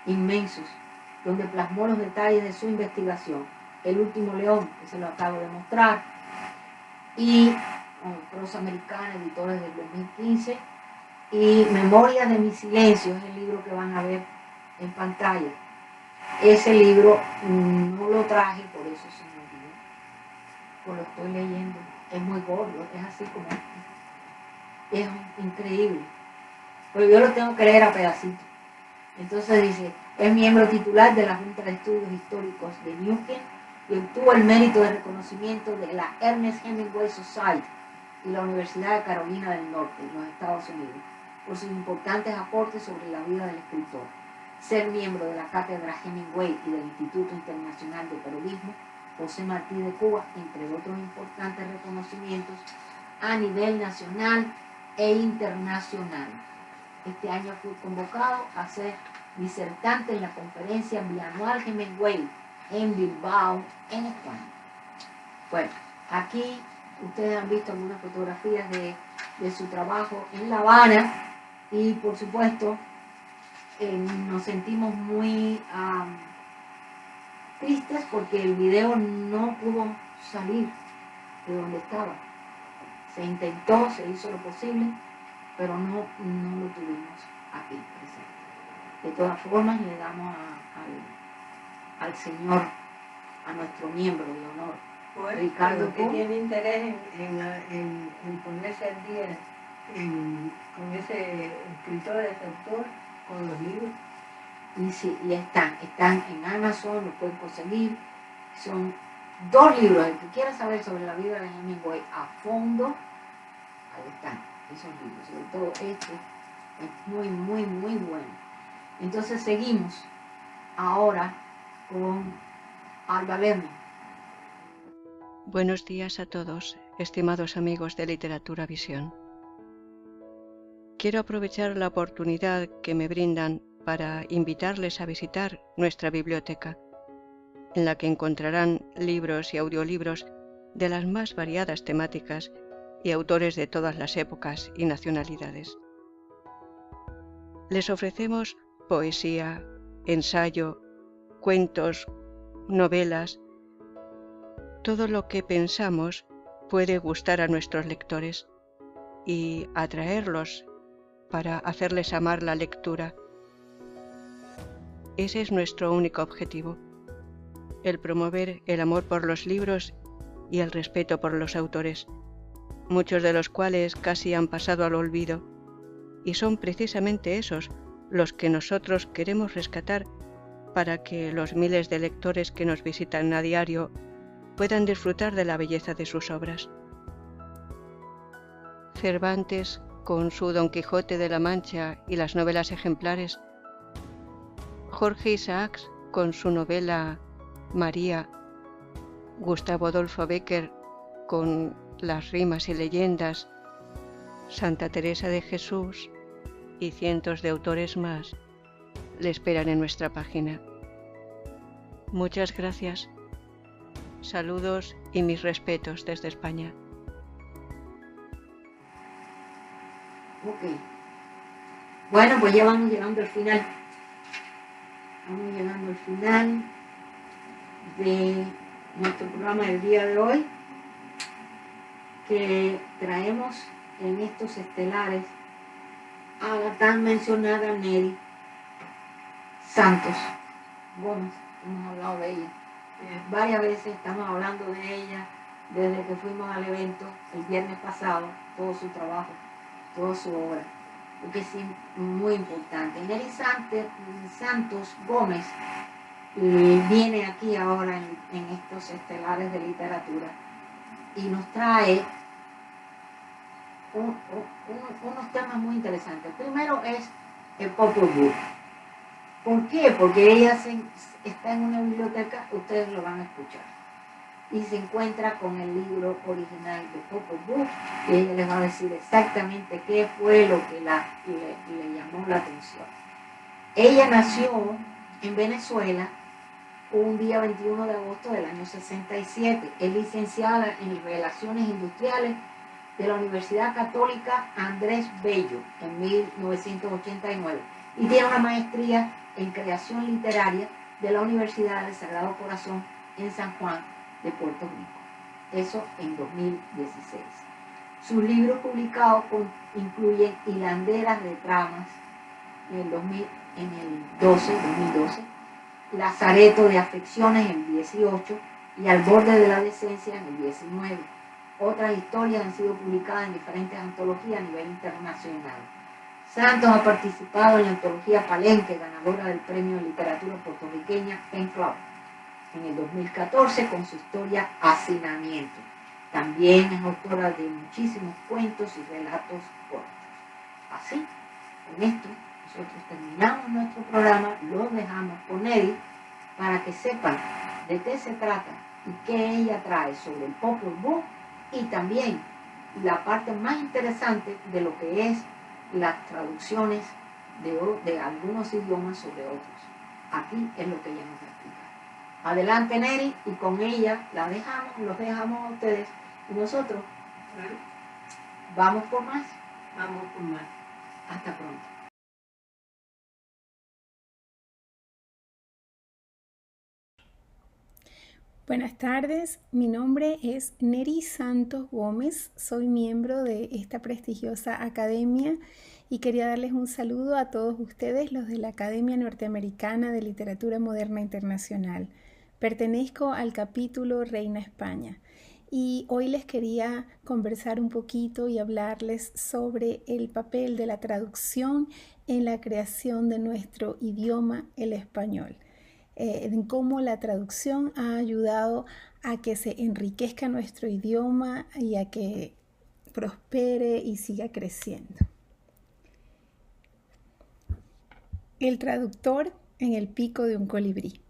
inmensos donde plasmó los detalles de su investigación. El último león, que se lo acabo de mostrar, y Prosa Americana, editores del 2015, y Memorias de mi silencio, es el libro que van a ver en pantalla. Ese libro no lo traje, por eso se me olvidó, pues lo estoy leyendo. Es muy gordo, es así como... Es increíble. Pero yo lo tengo que leer a pedacitos. Entonces dice, es miembro titular de la Junta de Estudios Históricos de Newton y obtuvo el mérito de reconocimiento de la Ernest Hemingway Society y la Universidad de Carolina del Norte, en los Estados Unidos, por sus importantes aportes sobre la vida del escritor. Ser miembro de la Cátedra Hemingway y del Instituto Internacional de Periodismo José Martí de Cuba, entre otros importantes reconocimientos a nivel nacional e internacional. Este año fue convocado a ser disertante en la conferencia bianual Hemingway en Bilbao, en España. Bueno, aquí ustedes han visto algunas fotografías de su trabajo en La Habana y por supuesto nos sentimos muy tristes porque el video no pudo salir de donde estaba. Se intentó, se hizo lo posible, pero no lo tuvimos aquí presente. De todas formas, le damos al señor, a nuestro miembro de honor, Bueno, Ricardo que Coe, tiene interés en ponerse al día con ese escritor, ese autor, con los libros. y sí, y están en Amazon, lo pueden conseguir. Son 2 libros. El que quiera saber sobre la vida de Hemingway a fondo, ahí están esos libros. Sobre todo este es muy, muy, muy bueno. Entonces seguimos ahora con Alba Lerner. Buenos días a todos, estimados amigos de Literatura Visión. Quiero aprovechar la oportunidad que me brindan para invitarles a visitar nuestra biblioteca, en la que encontrarán libros y audiolibros de las más variadas temáticas y autores de todas las épocas y nacionalidades. Les ofrecemos poesía, ensayo, cuentos, novelas. Todo lo que pensamos puede gustar a nuestros lectores y atraerlos para hacerles amar la lectura. Ese es nuestro único objetivo, el promover el amor por los libros y el respeto por los autores, muchos de los cuales casi han pasado al olvido, y son precisamente esos los que nosotros queremos rescatar para que los miles de lectores que nos visitan a diario puedan disfrutar de la belleza de sus obras. Cervantes con su Don Quijote de la Mancha y las novelas ejemplares, Jorge Isaacs con su novela María, Gustavo Adolfo Bécquer con las rimas y leyendas, Santa Teresa de Jesús y cientos de autores más le esperan en nuestra página. Muchas gracias. Saludos y mis respetos desde España. Ok. Bueno, pues ya vamos llegando al final. Vamos llegando al final de nuestro programa del día de hoy, que traemos en estos estelares a la tan mencionada Neri Santos Gómez. Hemos hablado de ella varias veces, estamos hablando de ella desde que fuimos al evento el viernes pasado, todo su trabajo, toda su obra, porque es muy importante. Neri Santos Gómez viene aquí ahora en estos estelares de literatura y nos trae unos temas muy interesantes. Primero es el Popol Vuh. ¿Por qué? Porque ella está en una biblioteca, ustedes lo van a escuchar, y se encuentra con el libro original de Popol Vuh, y ella les va a decir exactamente qué fue lo que le llamó la atención. Ella nació en Venezuela un día 21 de agosto del año 67. Es licenciada en Relaciones Industriales de la Universidad Católica Andrés Bello en 1989 y tiene una maestría en Creación Literaria de la Universidad del Sagrado Corazón en San Juan de Puerto Rico. Eso en 2016. Sus libros publicados incluyen Hilanderas de Tramas en el 2012, Lazareto de Afecciones en el 18 y Al Borde de la Decencia en el 19. Otras historias han sido publicadas en diferentes antologías a nivel internacional. Santos ha participado en la antología Palenque, ganadora del Premio de Literatura Puertorriqueña Pen Club en el 2014 con su historia Hacinamiento. También es autora de muchísimos cuentos y relatos cortos. Así, con esto, nosotros terminamos nuestro programa, los dejamos con Neri para que sepan de qué se trata y qué ella trae sobre el Popol Vuh y también la parte más interesante de lo que es las traducciones de algunos idiomas sobre otros. Aquí es lo que ella nos explica. Adelante, Neri, y con ella los dejamos a ustedes y nosotros vamos por más. Vamos por más. Hasta pronto. Buenas tardes, mi nombre es Neri Santos Gómez, soy miembro de esta prestigiosa academia y quería darles un saludo a todos ustedes, los de la Academia Norteamericana de Literatura Moderna Internacional. Pertenezco al capítulo Reina España y hoy les quería conversar un poquito y hablarles sobre el papel de la traducción en la creación de nuestro idioma, el español. En cómo la traducción ha ayudado a que se enriquezca nuestro idioma y a que prospere y siga creciendo. El traductor en el pico de un colibrí.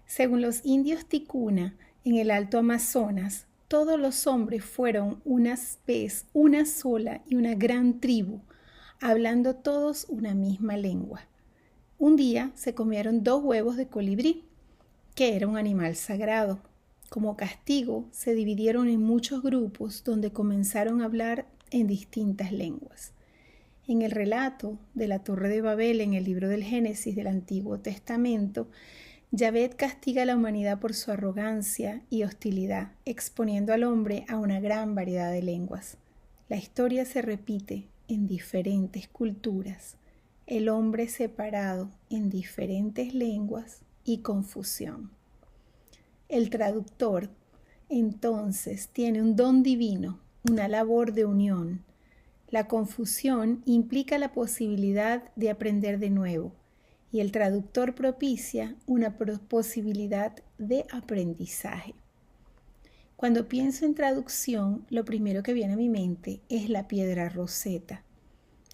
Según los indios ticuna, en el Alto Amazonas, todos los hombres fueron una vez una sola y una gran tribu, hablando todos una misma lengua. Un día se comieron 2 huevos de colibrí, que era un animal sagrado. Como castigo, se dividieron en muchos grupos donde comenzaron a hablar en distintas lenguas. En el relato de la Torre de Babel en el libro del Génesis del Antiguo Testamento, Yahvé castiga a la humanidad por su arrogancia y hostilidad, exponiendo al hombre a una gran variedad de lenguas. La historia se repite en diferentes culturas. El hombre separado en diferentes lenguas y confusión. El traductor, entonces, tiene un don divino, una labor de unión. La confusión implica la posibilidad de aprender de nuevo y el traductor propicia una posibilidad de aprendizaje. Cuando pienso en traducción, lo primero que viene a mi mente es la piedra Rosetta.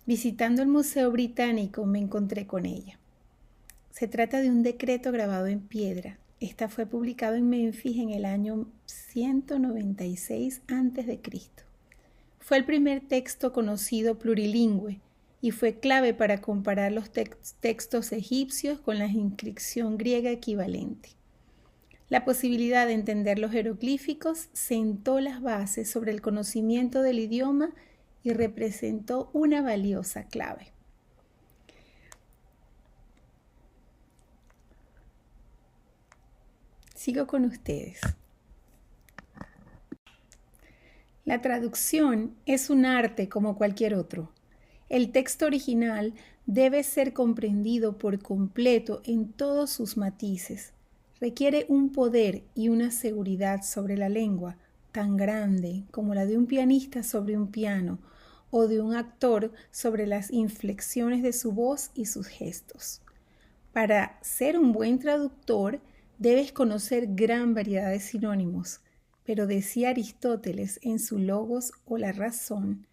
Visitando el Museo Británico me encontré con ella. Se trata de un decreto grabado en piedra. Esta fue publicado en Memphis en el año 196 a.C. Fue el primer texto conocido plurilingüe y fue clave para comparar los textos egipcios con la inscripción griega equivalente. La posibilidad de entender los jeroglíficos sentó las bases sobre el conocimiento del idioma y representó una valiosa clave. Sigo con ustedes. La traducción es un arte como cualquier otro. El texto original debe ser comprendido por completo en todos sus matices. Requiere un poder y una seguridad sobre la lengua tan grande como la de un pianista sobre un piano o de un actor sobre las inflexiones de su voz y sus gestos. Para ser un buen traductor, debes conocer gran variedad de sinónimos, pero decía Aristóteles en su Logos o la Razón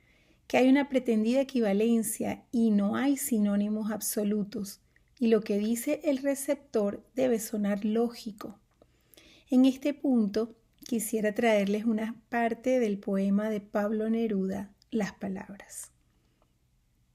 que hay una pretendida equivalencia y no hay sinónimos absolutos, y lo que dice el receptor debe sonar lógico. En este punto quisiera traerles una parte del poema de Pablo Neruda, Las palabras.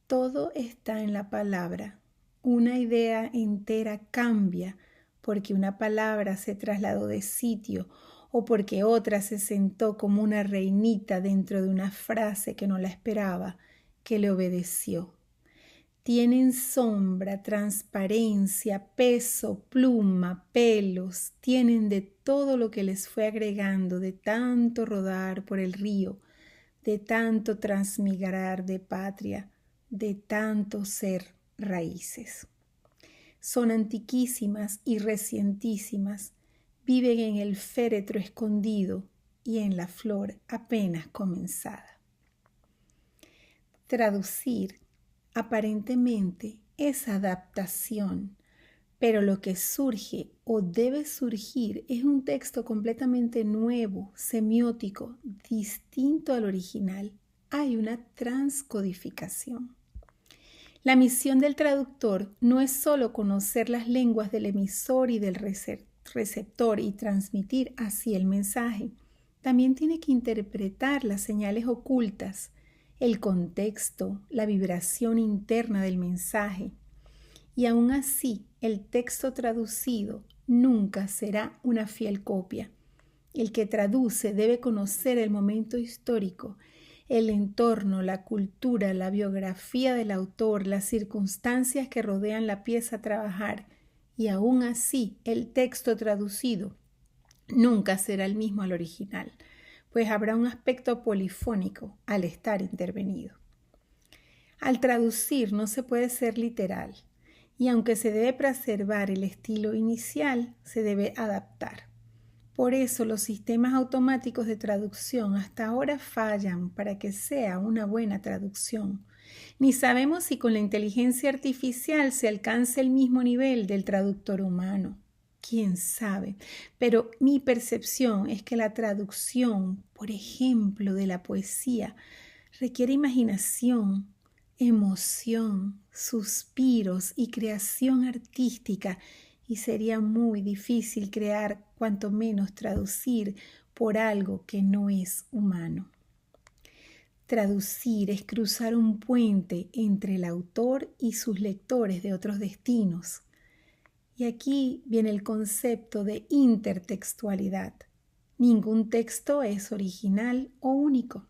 Todo está en la palabra. Una idea entera cambia porque una palabra se trasladó de sitio o porque otra se sentó como una reinita dentro de una frase que no la esperaba, que le obedeció. Tienen sombra, transparencia, peso, pluma, pelos, tienen de todo lo que les fue agregando de tanto rodar por el río, de tanto transmigrar de patria, de tanto ser raíces. Son antiquísimas y recientísimas, viven en el féretro escondido y en la flor apenas comenzada. Traducir aparentemente es adaptación, pero lo que surge o debe surgir es un texto completamente nuevo, semiótico, distinto al original. Hay una transcodificación. La misión del traductor no es solo conocer las lenguas del emisor y del receptor y transmitir así el mensaje. También tiene que interpretar las señales ocultas, el contexto, la vibración interna del mensaje. Y aún así, el texto traducido nunca será una fiel copia. El que traduce debe conocer el momento histórico, el entorno, la cultura, la biografía del autor, las circunstancias que rodean la pieza a trabajar, y aún así el texto traducido nunca será el mismo al original, pues habrá un aspecto polifónico al estar intervenido. Al traducir no se puede ser literal, y aunque se debe preservar el estilo inicial, se debe adaptar. Por eso los sistemas automáticos de traducción hasta ahora fallan para que sea una buena traducción. Ni sabemos si con la inteligencia artificial se alcanza el mismo nivel del traductor humano. ¿Quién sabe? Pero mi percepción es que la traducción, por ejemplo, de la poesía, requiere imaginación, emoción, suspiros y creación artística, y sería muy difícil crear, cuanto menos traducir, por algo que no es humano. Traducir es cruzar un puente entre el autor y sus lectores de otros destinos. Y aquí viene el concepto de intertextualidad. Ningún texto es original o único.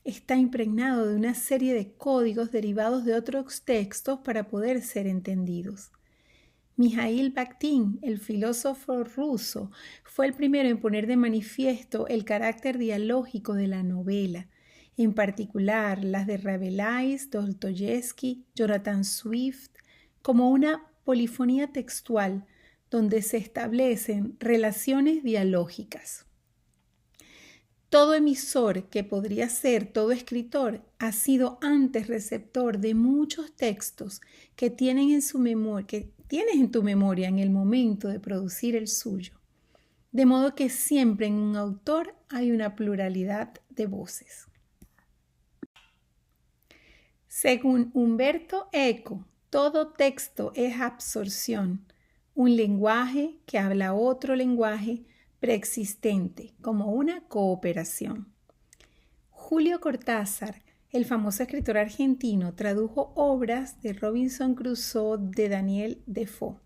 Está impregnado de una serie de códigos derivados de otros textos para poder ser entendidos. Mijaíl Bakhtin, el filósofo ruso, fue el primero en poner de manifiesto el carácter dialógico de la novela, en particular las de Rabelais, Dostoyevsky, Jonathan Swift, como una polifonía textual donde se establecen relaciones dialógicas. Todo emisor, que podría ser todo escritor, ha sido antes receptor de muchos textos que tienes en tu memoria en el momento de producir el suyo. de modo que siempre en un autor hay una pluralidad de voces. Según Umberto Eco, todo texto es absorción, un lenguaje que habla otro lenguaje preexistente, como una cooperación. Julio Cortázar, el famoso escritor argentino, tradujo obras de Robinson Crusoe de Daniel Defoe,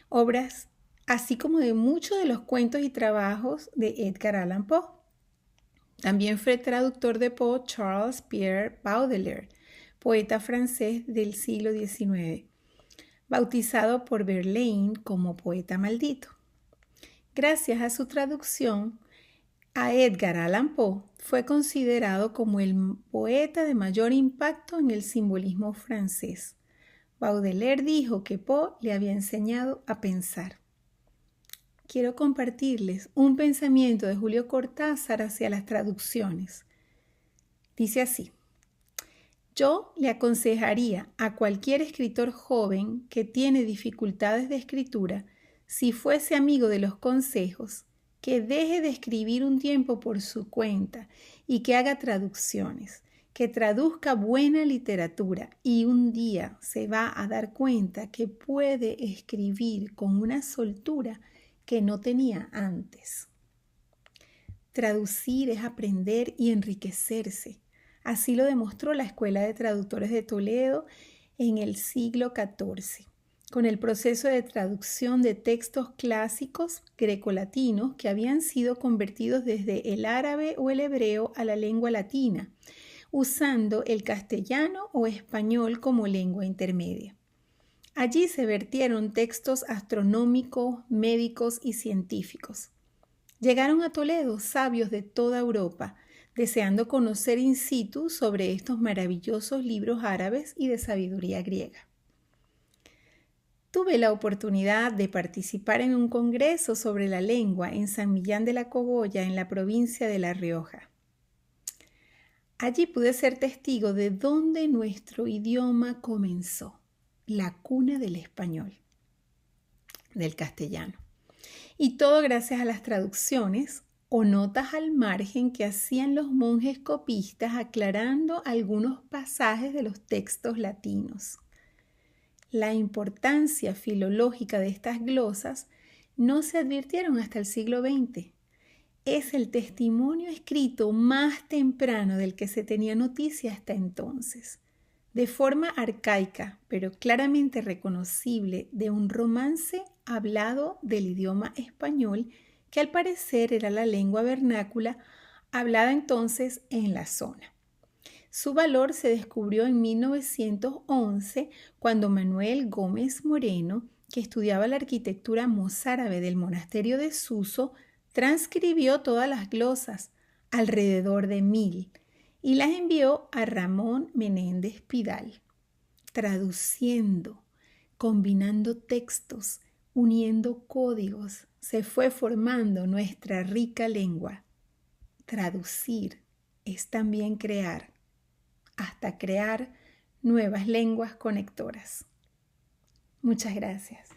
obras así como de muchos de los cuentos y trabajos de Edgar Allan Poe. También fue traductor de Poe Charles Pierre Baudelaire, poeta francés del siglo XIX, bautizado por Verlaine como poeta maldito. Gracias a su traducción, a Edgar Allan Poe fue considerado como el poeta de mayor impacto en el simbolismo francés. Baudelaire dijo que Poe le había enseñado a pensar. Quiero compartirles un pensamiento de Julio Cortázar hacia las traducciones. Dice así: yo le aconsejaría a cualquier escritor joven que tiene dificultades de escritura, si fuese amigo de los consejos, que deje de escribir un tiempo por su cuenta y que haga traducciones, que traduzca buena literatura y un día se va a dar cuenta que puede escribir con una soltura que no tenía antes. Traducir es aprender y enriquecerse. Así lo demostró la Escuela de Traductores de Toledo en el siglo XIV, con el proceso de traducción de textos clásicos grecolatinos que habían sido convertidos desde el árabe o el hebreo a la lengua latina, usando el castellano o español como lengua intermedia. Allí se vertieron textos astronómicos, médicos y científicos. Llegaron a Toledo sabios de toda Europa, deseando conocer in situ sobre estos maravillosos libros árabes y de sabiduría griega. Tuve la oportunidad de participar en un congreso sobre la lengua en San Millán de la Cogolla, en la provincia de La Rioja. Allí pude ser testigo de dónde nuestro idioma comenzó, la cuna del español, del castellano. Y todo gracias a las traducciones o notas al margen que hacían los monjes copistas aclarando algunos pasajes de los textos latinos. La importancia filológica de estas glosas no se advirtieron hasta el siglo XX. Es el testimonio escrito más temprano del que se tenía noticia hasta entonces, de forma arcaica, pero claramente reconocible, de un romance hablado del idioma español, que al parecer era la lengua vernácula hablada entonces en la zona. Su valor se descubrió en 1911 cuando Manuel Gómez Moreno, que estudiaba la arquitectura mozárabe del monasterio de Suso, transcribió todas las glosas, alrededor de 1000, y las envió a Ramón Menéndez Pidal, traduciendo, combinando textos, uniendo códigos, se fue formando nuestra rica lengua. Traducir es también crear, hasta crear nuevas lenguas conectoras. Muchas gracias.